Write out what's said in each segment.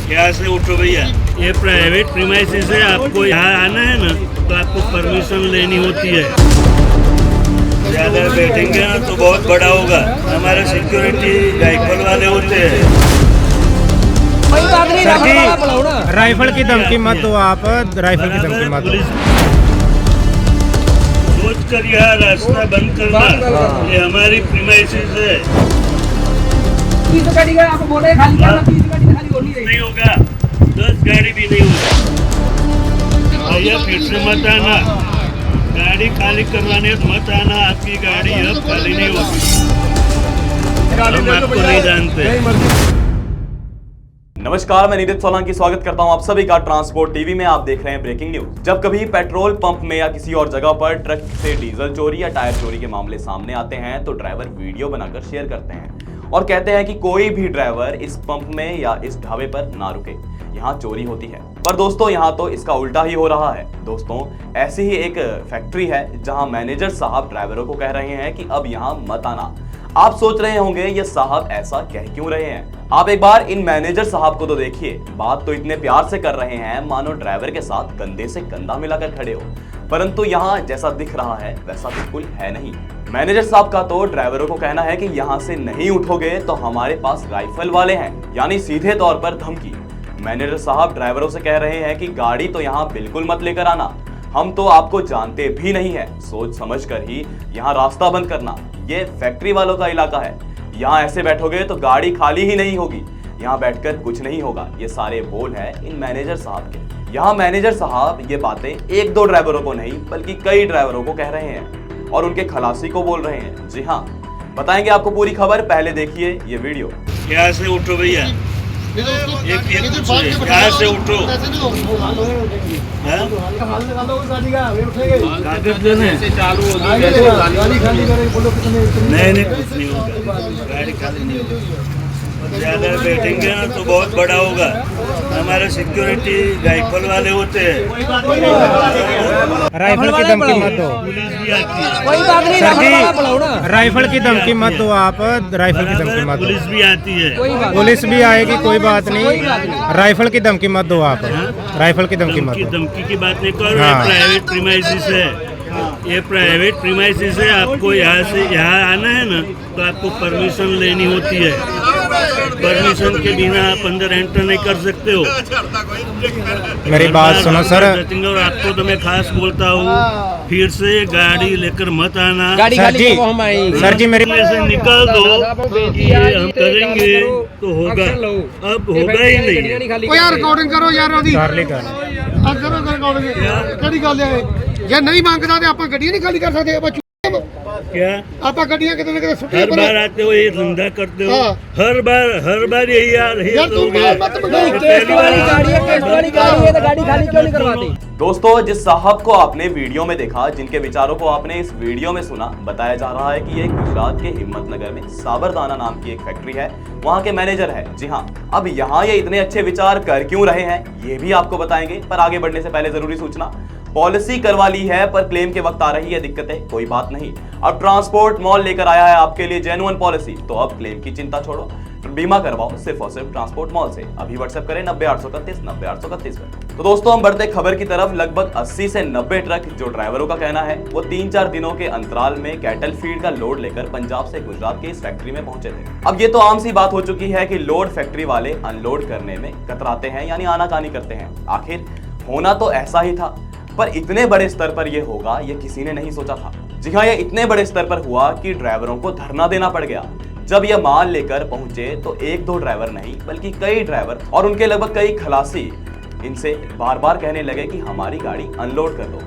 यहाँ से उठो भैया, ये प्राइवेट प्रीमाइसेस है। आपको यहाँ आना है ना तो आपको परमिशन लेनी होती है। ज़्यादा बैठेंगे ना तो बहुत बड़ा होगा। हमारे सिक्योरिटी राइफल वाले होते हैं। सर जी, राइफल की धमकी मत दो आप, राइफल की धमकी मत दो। सोच कर यहाँ रास्ता बंद करना, ये हमारी प्रीमाइसेस है। नहीं होगा, 10 गाड़ी भी नहीं होगा भैया। फिर से मत आना, गाड़ी खाली करवाने मत आना। आपकी गाड़ी अब खाली नहीं होगी, हम आपको नहीं जानते। नमस्कार, मैं नीरज सोलंकी स्वागत करता हूं आप सभी का ट्रांसपोर्ट टीवी में। आप देख रहे हैं ब्रेकिंग न्यूज। जब कभी पेट्रोल पंप में या किसी और जगह पर ट्रक से डीजल चोरी या टायर चोरी के मामले सामने आते हैं तो ड्राइवर वीडियो बनाकर शेयर करते हैं और कहते हैं कि कोई भी ड्राइवर इस पंप में या इस ढाबे पर ना रुके, यहाँ चोरी होती है। पर दोस्तों, यहाँ तो इसका उल्टा ही हो रहा है। दोस्तों, ऐसी ही एक फैक्ट्री है जहाँ मैनेजर साहब ड्राइवरों को कह रहे हैं कि अब यहाँ मत आना। आप सोच रहे होंगे ये साहब ऐसा कह क्यों रहे हैं। आप एक बार इन मैनेजर साहब को तो देखिए, बात तो इतने प्यार से कर रहे हैं मानो ड्राइवर के साथ कंधे से कंधा मिलाकर खड़े हो। परंतु यहाँ जैसा दिख रहा है वैसा बिल्कुल है नहीं। मैनेजर साहब का तो ड्राइवरों को कहना है कि यहाँ से नहीं उठोगे तो हमारे पास राइफल वाले हैं, यानी सीधे तौर पर धमकी। मैनेजर साहब ड्राइवरों से कह रहे हैं कि गाड़ी तो यहाँ बिल्कुल मत लेकर आना, हम तो आपको जानते भी नहीं है, सोच समझ कर ही यहाँ रास्ता बंद करना। ये फैक्ट्री वालों का इलाका है, यहाँ ऐसे बैठोगे तो गाड़ी खाली ही नहीं होगी, यहाँ बैठकर कुछ नहीं होगा। ये सारे बोल हैं इन मैनेजर साहब के। यहाँ मैनेजर साहब ये बातें एक दो ड्राइवरों को नहीं बल्कि कई ड्राइवरों को कह रहे हैं और उनके खलासी को बोल रहे हैं। जी हाँ, बताएंगे आपको पूरी खबर, पहले देखिए ये वीडियो। यहाँ से उठो भैया, यहाँ से उठो। कागज देने नहीं, कुछ नहीं होगा, गाड़ी खाली नहीं होगी। ज़्यादा बैठेंगे ना तो बहुत बड़ा होगा। हमारे सिक्योरिटी राइफल वाले होते हैं। राइफल की धमकी मत दो। पुलिस भी आती है। सर जी, राइफल की धमकी मत दो आप, राइफल की धमकी मत दो। पुलिस भी आती है। पुलिस भी आएगी, कोई बात नहीं। राइफल की धमकी मत दो आप, राइफल की धमकी मत दो। धमकी की बात नहीं करो। ये प्राइवेट प्रीमाइसेस है, ये प्राइवेट प्रीमाइसेस है। आपको यहाँ से यहाँ आना है ना तो आपको परमिशन लेनी होती है। परमिशन के बिना आप अंदर एंटर नहीं कर सकते हो। मेरी बात सुनो सर। और आपको तो मैं खास बोलता हूँ, फिर से गाड़ी लेकर मत आना। सर जी मेरी से निकाल दो, ये हम करेंगे तो होगा, अब होगा ही नहीं। यार रिकॉर्डिंग करो यार, ਜੇ ਨਹੀਂ ਮੰਗਦਾ ਤੇ ਆਪਾਂ ਗੱਡੀਆਂ ਨਹੀਂ ਖਾਲੀ ਕਰ ਸਕਦੇ। ਆਪਾਂ क्या ਆਪਾਂ ਗੱਡੀਆਂ ਕਿਤੇ ਨਾ ਕਿਤੇ ਸੁੱਟੀਆਂ हर बार आते हो ये धंधा करते हो। हर बार यही यार यार तू मत दोस्तों, जिस साहब को आपने वीडियो में देखा, जिनके विचारों को आपने इस वीडियो में सुना, बताया जा रहा है कि ये गुजरात के हिम्मतनगर में साबरदाना नाम की एक फैक्ट्री है, वहाँ के मैनेजर है। जी हाँ, अब यहाँ ये इतने अच्छे विचार कर क्यों रहे हैं ये भी आपको बताएंगे। पर आगे बढ़ने से पहले जरूरी सूचना, पॉलिसी करवा ली है पर क्लेम के वक्त आ रही है दिक्कतें, कोई बात नहीं। अब ट्रांसपोर्ट मॉल लेकर आया है आपके लिए जेन्युइन पॉलिसी, तो अब क्लेम की चिंता छोड़ो, बीमा करवाओ सिर्फ और सिर्फ ट्रांसपोर्ट मॉल से। अभी व्हाट्सएप करें 90 831 पर। तो दोस्तों, हम बढ़ते खबर की तरफ। लगभग 80 से 90 ट्रक, जो ड्राइवरों का कहना है, वो 3-4 दिनों के अंतराल में कैटल फीड का लोड लेकर पंजाब से गुजरात के इस फैक्ट्री में पहुंचे थे। अब ये तो आम सी बात हो चुकी है कि लोड फैक्ट्री वाले अनलोड करने में कतराते हैं, यानी आनाकानी करते हैं। आखिर होना तो ऐसा ही था, पर इतने बड़े स्तर पर यह होगा ये किसी ने नहीं सोचा था। जी हाँ, ये इतने बड़े स्तर पर हुआ कि ड्राइवरों को धरना देना पड़ गया। जब यह माल लेकर पहुंचे तो एक दो ड्राइवर नहीं बल्कि कई ड्राइवर और उनके लगभग कई खलासी इनसे बार बार कहने लगे कि हमारी गाड़ी अनलोड कर दो।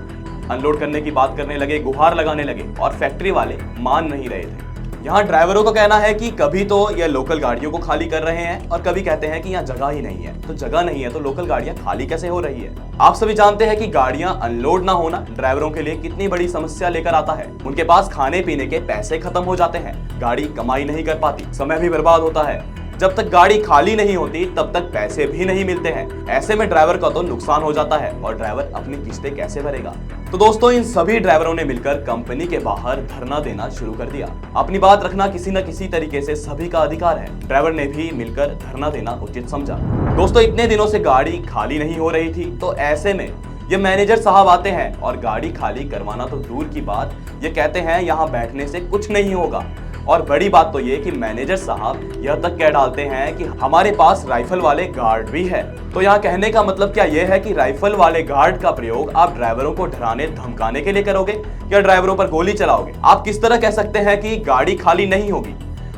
अनलोड करने की बात करने लगे, गुहार लगाने लगे, और फैक्ट्री वाले मान नहीं रहे थे। यहाँ ड्राइवरों का कहना है कि कभी तो ये लोकल गाड़ियों को खाली कर रहे हैं और कभी कहते हैं कि यहाँ जगह ही नहीं है। तो जगह नहीं है तो लोकल गाड़ियाँ खाली कैसे हो रही है। आप सभी जानते हैं कि गाड़ियाँ अनलोड ना होना ड्राइवरों के लिए कितनी बड़ी समस्या लेकर आता है। उनके पास खाने पीने के पैसे खत्म हो जाते हैं, गाड़ी कमाई नहीं कर पाती, समय भी बर्बाद होता है। जब तक गाड़ी खाली नहीं होती तब तक पैसे भी नहीं मिलते हैं। ऐसे में ड्राइवर का तो नुकसान हो जाता है और ड्राइवर अपनी किस्तें कैसे भरेगा। तो दोस्तों इन सभी ड्राइवरों ने मिलकर कंपनी के बाहर धरना देना शुरू कर दिया। अपनी बात रखना किसी न किसी तरीके से सभी का अधिकार है। ड्राइवर ने भी मिलकर धरना देना उचित समझा। दोस्तों इतने दिनों से गाड़ी खाली नहीं हो रही थी, तो ऐसे में ये मैनेजर साहब आते हैं और गाड़ी खाली करवाना तो दूर की बात, ये कहते हैं यहाँ बैठने से कुछ नहीं होगा। और बड़ी बात तो ये कि मैनेजर साहब यह तक कह डालते हैं कि हमारे पास राइफल वाले गार्ड भी है। तो यहाँ कहने का मतलब क्या यह है कि राइफल वाले गार्ड का प्रयोग आप ड्राइवरों को डराने धमकाने के लिए करोगे या ड्राइवरों पर गोली चलाओगे? आप किस तरह कह सकते हैं कि गाड़ी खाली नहीं होगी?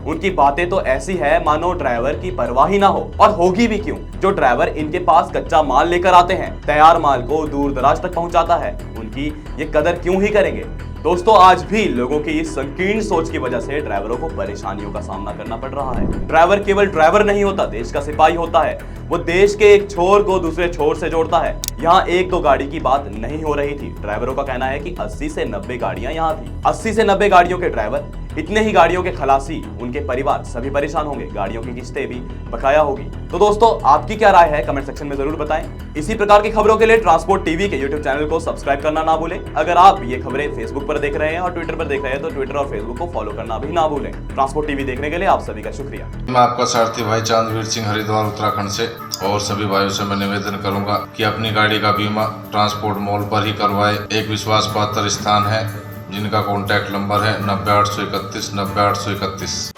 उनकी बातें तो ऐसी है मानो ड्राइवर की परवाह ही ना हो, और होगी भी क्यों। जो ड्राइवर इनके पास कच्चा माल लेकर आते हैं, तैयार माल को दूर दराज तक पहुंचाता है, उनकी ये कदर क्यों ही करेंगे? दोस्तों आज भी लोगों की इस संकीर्ण सोच की वजह से ड्राइवरों को परेशानियों का सामना करना पड़ रहा है। ड्राइवर केवल ड्राइवर नहीं होता, देश का सिपाही होता है। वो देश के एक छोर को दूसरे छोर से जोड़ता है। यहाँ एक दो गाड़ी की बात नहीं हो रही थी। ड्राइवरों का कहना है कि 80 से 90 गाड़ियां यहाँ थी। 80 से 90 गाड़ियों के ड्राइवर, इतने ही गाड़ियों के खलासी, उनके परिवार सभी परेशान होंगे। गाड़ियों की किस्तें भी बकाया होगी। तो दोस्तों आपकी क्या राय है कमेंट सेक्शन में जरूर बताएं। इसी प्रकार की खबरों के लिए ट्रांसपोर्ट टीवी के यूट्यूब चैनल को सब्सक्राइब करना ना भूलें। अगर आप ये खबरें फेसबुक पर देख रहे हैं और ट्विटर पर देख रहे हैं तो ट्विटर और फेसबुक को फॉलो करना भी ना भूलें। ट्रांसपोर्ट टीवी देखने के लिए आप सभी का शुक्रिया। मैं आपका सारथी भाई चांदवीर सिंह हरिद्वार उत्तराखंड से, और सभी भाइयों से मैं निवेदन करूंगा कि अपनी गाड़ी का बीमा ट्रांसपोर्ट मॉल पर ही करवाएं। एक विश्वास पात्र स्थान है जिनका कॉन्टैक्ट नंबर है 90831 90831।